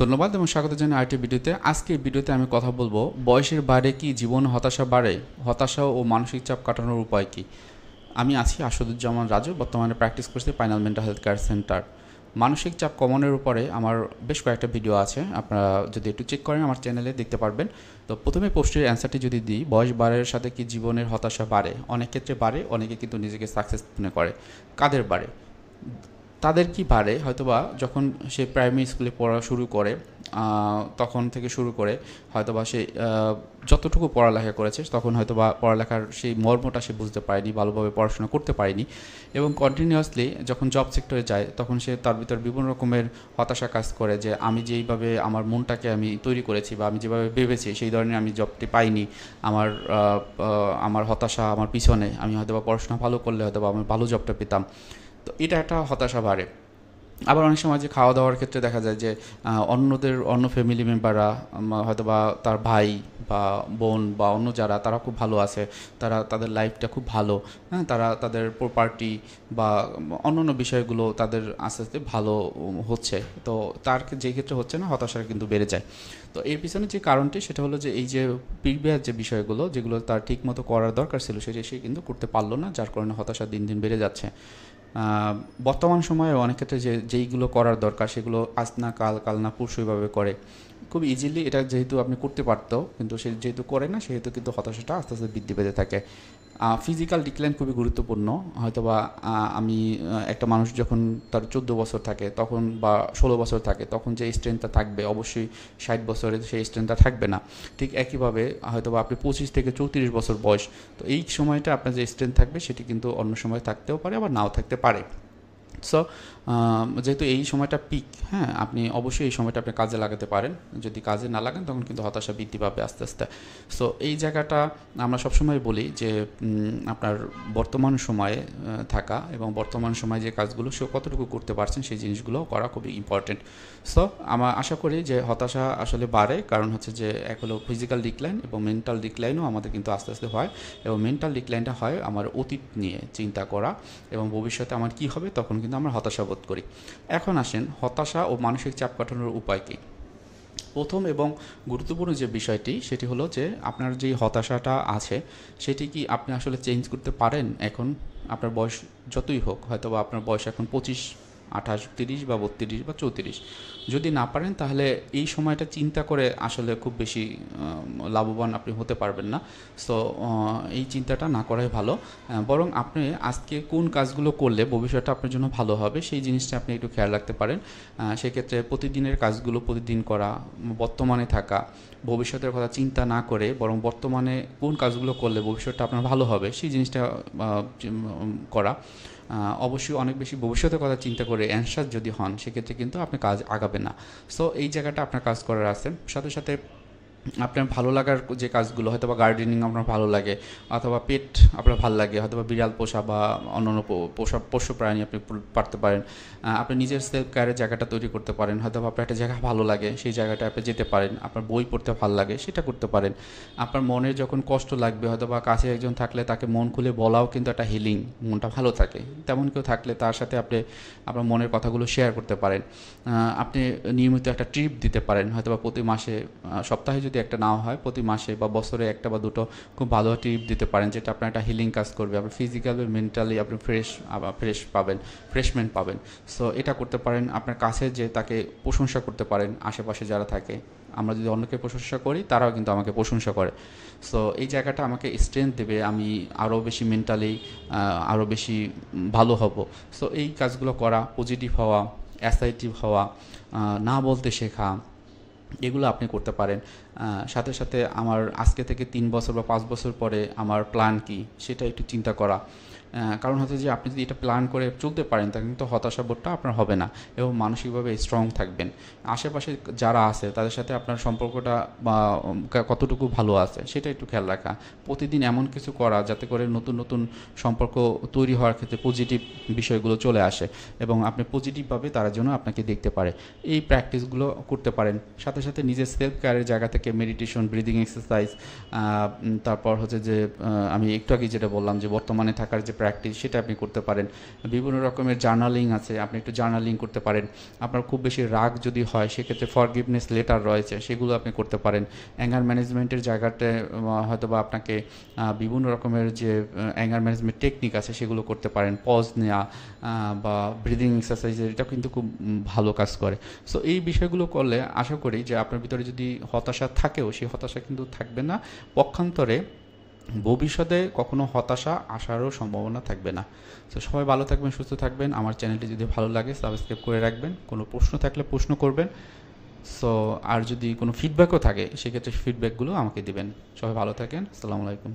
ধন্যবাদ এবং স্বাগত জানাই আরেকটি ভিডিওতে। আজকে ভিডিওতে আমি কথা বলবো বয়সের বাইরে কি জীবন হতাশা বাড়ে, হতাশা ও মানসিক চাপ কাটানোর উপায় কি। আমি আছি আসাদুজ্জামান রাজু, বর্তমানে প্র্যাকটিস করছি পাইনাল মেন্টাল হেলথ কেয়ার সেন্টার। মানসিক চাপ কমানোর উপরে আমার বেশ কয়েকটা ভিডিও আছে, আপনারা যদি একটু চেক করেন আমার চ্যানেলে দেখতে পারবেন। তো প্রথমে পোস্টের অ্যান্সারটি যদি দিই, বয়স বাড়ার সাথে কি জীবনের হতাশা বাড়ে? অনেক ক্ষেত্রে বাড়ে, অনেকে কিন্তু নিজেকে সাকসেস মনে করে। কাদের বাড়ে? তাদের কি বাড়ে হয়তোবা যখন সে প্রাইমারি স্কুলে পড়া শুরু করে, তখন থেকে শুরু করে হয়তোবা সে যতটুকু পড়ালেখা করেছে তখন হয়তোবা পড়ালেখার সেই মর্মটা সে বুঝতে পারেনি, ভালোভাবে পড়াশোনা করতে পারেনি এবং কন্টিনিউয়াসলি যখন জব সেক্টরে যায় তখন সে তার ভিতর বিভিন্ন রকমের হতাশা কাজ করে যে আমি যেইভাবে আমার মনটাকে আমি তৈরি করেছি বা আমি যেভাবে ভেবেছি সেই ধরনের আমি জবটি পাইনি। আমার আমার হতাশা আমার পিছনে, আমি হয়তোবা পড়াশোনা ভালো করলে হয়তোবা আমি ভালো জবটা পেতাম। তো এটা একটা হতাশা বাড়ে। আবার অনেক সময় যে খাওয়া দাওয়ার ক্ষেত্রে দেখা যায় যে অন্য ফ্যামিলি মেম্বাররা হয়তো বা তার ভাই বা বোন বা অন্য যারা তারা খুব ভালো আছে, তারা তাদের লাইফটা খুব ভালো, হ্যাঁ, তারা তাদের প্রপার্টি বা অন্য বিষয়গুলো তাদের আস্তে আস্তে ভালো হচ্ছে। তো তার যে ক্ষেত্রে হচ্ছে না, হতাশা কিন্তু বেড়ে যায়। তো এর পিছনে যে কারণটি সেটা হলো যে এই যে প্রিভিয়াস যে বিষয়গুলো যেগুলো তার ঠিক মতো করার দরকার ছিল সেটা সে কিন্তু করতে পারলো না, যার কারণে হতাশা দিন দিন বেড়ে যাচ্ছে। বর্তমান সময়ে অনেক ক্ষেত্রে যেইগুলো করার দরকার সেগুলো আজ না কাল, কাল না পরশু এভাবে করে খুব ইজিলি। এটা যেহেতু আপনি করতে পারতো কিন্তু সে যেহেতু করে না, সেহেতু কিন্তু হতাশাটা আস্তে আস্তে বৃদ্ধি পেতে থাকে। ফিজিক্যাল ডিক্লাইন খুবই গুরুত্বপূর্ণ। হয়তোবা আমি একটা মানুষ যখন তার 14 বছর থাকে তখন বা 16 বছর থাকে তখন যে স্ট্রেংথটা থাকবে অবশ্যই 60 বছরে সেই স্ট্রেংথটা থাকবে না। ঠিক একইভাবে হয়তোবা আপনি 25 থেকে 34 বছর বয়স, তো এই সময়টা আপনার যে স্ট্রেংথ থাকবে সেটি কিন্তু অন্য সময় থাকতেও পারে আবার নাও থাকতে পারে। সো যেহেতু এই সময়টা পিক, হ্যাঁ, আপনি অবশ্যই এই সময়টা আপনি কাজে লাগাতে পারেন। যদি কাজে না লাগান তখন কিন্তু হতাশা বৃদ্ধি পাবে আস্তে আস্তে। সো এই জায়গাটা আমরা সবসময় বলি যে আপনার বর্তমান সময়ে থাকা এবং বর্তমান সময়ে যে কাজগুলো সে কতটুকু করতে পারছেন সেই জিনিসগুলো করা খুবই ইম্পর্টেন্ট। সো আমরা আশা করি যে হতাশা আসলে বাড়ে কারণ হচ্ছে যে এক হলো ফিজিক্যাল ডিক্লাইন এবং মেন্টাল ডিক্লাইনও আমাদের কিন্তু আস্তে আস্তে হয়। এবং মেন্টাল ডিক্লাইনটা হয় আমার অতীত নিয়ে চিন্তা করা এবং ভবিষ্যতে আমার কী হবে, তখন কিন্তু আমরা হতাশা বোধ করি। এখন আসেন হতাশা ও মানসিক চাপ কাটানোর উপায় কী। প্রথম এবং গুরুত্বপূর্ণ যে বিষয়টি সেটি হলো যে আপনার যে হতাশাটা আছে সেটি কি আপনি আসলে চেঞ্জ করতে পারেন। এখন আপনার বয়স যতই হোক, হয়তো বা আপনার বয়স এখন 25, 28, 30 বা 32 বা 34, যদি না পারেন তাহলে এই সময়টা চিন্তা করে আসলে খুব বেশি লাভবান আপনি হতে পারবেন না। সো এই চিন্তাটা না করাই ভালো। বরং আপনি আজকে কোন কাজগুলো করলে ভবিষ্যৎটা আপনার জন্য ভালো হবে সেই জিনিসটা আপনি একটু খেয়াল রাখতে পারেন। সেক্ষেত্রে প্রতিদিনের কাজগুলো প্রতিদিন করা, বর্তমানে থাকা, ভবিষ্যতের কথা চিন্তা না করে বরং বর্তমানে কোন কাজগুলো করলে ভবিষ্যৎটা আপনার ভালো হবে সেই জিনিসটা করা। অবশ্যই অনেক বেশি ভবিষ্যতের কথা চিন্তা করে অ্যানসার যদি হন সেক্ষেত্রে কিন্তু আপনি কাজ আগাবে না। সো এই জায়গাটা আপনার কাজ করার আছে। সাথে সাথে আপনার ভালো লাগার যে কাজগুলো, হয়তো বা গার্ডেনিং আপনার ভালো লাগে অথবা পেট আপনার ভালো লাগে, হয়তো বা বিড়াল পোষা বা অন্যান্য পোষ্য প্রাণী আপনি পারতে পারেন। আপনি নিজের সেলফ কেয়ারের জায়গাটা তৈরি করতে পারেন। হয়তো বা আপনার একটা জায়গা ভালো লাগে সেই জায়গাটা আপনি যেতে পারেন। আপনার বই পড়তে ভালো লাগে সেটা করতে পারেন। আপনার মনের যখন কষ্ট লাগবে হয়তো বা কাছে একজন থাকলে তাকে মন খুলে বলাও কিন্তু একটা হিলিং, মনটা ভালো থাকে। তেমন কেউ থাকলে তার সাথে আপনি আপনার মনের কথাগুলো শেয়ার করতে পারেন। আপনি নিয়মিত একটা ট্রিপ দিতে পারেন, হয়তো বা প্রতি মাসে, সপ্তাহে যদি একটা নাও হয় প্রতি মাসে বা বছরে একটা বা দুটো খুব ভালো ট্রিপ দিতে পারেন, যেটা আপনার একটা হিলিং কাজ করবে। আপনার ফিজিক্যালি মেন্টালি আপনি ফ্রেশ পাবেন, ফ্রেশমেন্ট পাবেন। সো এটা করতে পারেন। আপনার কাছে যে তাকে প্রশংসা করতে পারেন, আশেপাশে যারা থাকে, আমরা যদি অন্যকে প্রশংসা করি তারাও কিন্তু আমাকে প্রশংসা করে। সো এই জায়গাটা আমাকে স্ট্রেংথ দেবে, আমি আরও বেশি মেন্টালি আরও বেশি ভালো হব। সো এই কাজগুলো করা, পজিটিভ হওয়া, অ্যাসার্টিভ হওয়া, না বলতে শেখা, এগুলো আপনি করতে পারেন। সাথে সাথে আমার আজকে থেকে 3 বছর বা 5 বছর পরে আমার প্ল্যান কী সেটা একটু চিন্তা করা। কারণ হচ্ছে যে আপনি যদি এটা প্ল্যান করে চলতে পারেন তাহলে কিন্তু হতাশাবোধটা আপনার হবে না এবং মানসিকভাবে স্ট্রং থাকবেন। আশেপাশে যারা আছে তাদের সাথে আপনার সম্পর্কটা বা কতটুকু ভালো আছে সেটা একটু খেয়াল রাখা। প্রতিদিন এমন কিছু করা যাতে করে নতুন নতুন সম্পর্ক তৈরি হওয়ার ক্ষেত্রে পজিটিভ বিষয়গুলো চলে আসে এবং আপনি পজিটিভভাবে তারা যেন আপনাকে দেখতে পারে। এই প্র্যাকটিসগুলো করতে পারেন। সাথে সাথে নিজের সেলফ কেয়ারের জায়গা থেকে থেকে মেডিটেশন, ব্রিদিং এক্সারসাইজ, তারপর হচ্ছে যে আমি একটু আগে যেটা বললাম যে বর্তমানে থাকার যে প্র্যাকটিস সেটা আপনি করতে পারেন। বিভিন্ন রকমের জার্নালিং আছে, আপনি একটু জার্নালিং করতে পারেন। আপনার খুব বেশি রাগ যদি হয় সেক্ষেত্রে ফরগিভনেস লেটার রয়েছে, সেগুলো আপনি করতে পারেন। অ্যাঙ্গার ম্যানেজমেন্টের জায়গাতে হয়তো বা আপনাকে বিভিন্ন রকমের যে অ্যাঙ্গার ম্যানেজমেন্ট টেকনিক আছে সেগুলো করতে পারেন। পজ নেওয়া বা ব্রিদিং এক্সারসাইজের এটা কিন্তু খুব ভালো কাজ করে। সো এই বিষয়গুলো করলে আশা করি যে আপনার ভিতরে যদি হতাশা থাকেও সেই হতাশা কিন্তু থাকবে না, পক্ষান্তরে ভবিষ্যতে কখনো হতাশা আসারও সম্ভাবনা থাকবে না। তো সবাই ভালো থাকবেন, সুস্থ থাকবেন। আমার চ্যানেলটি যদি ভালো লাগে সাবস্ক্রাইব করে রাখবেন। কোনো প্রশ্ন থাকলে প্রশ্ন করবেন। সো আর যদি কোনো ফিডব্যাকও থাকে সেক্ষেত্রে ফিডব্যাকগুলো আমাকে দিবেন। সবাই ভালো থাকেন। আসসালামু আলাইকুম।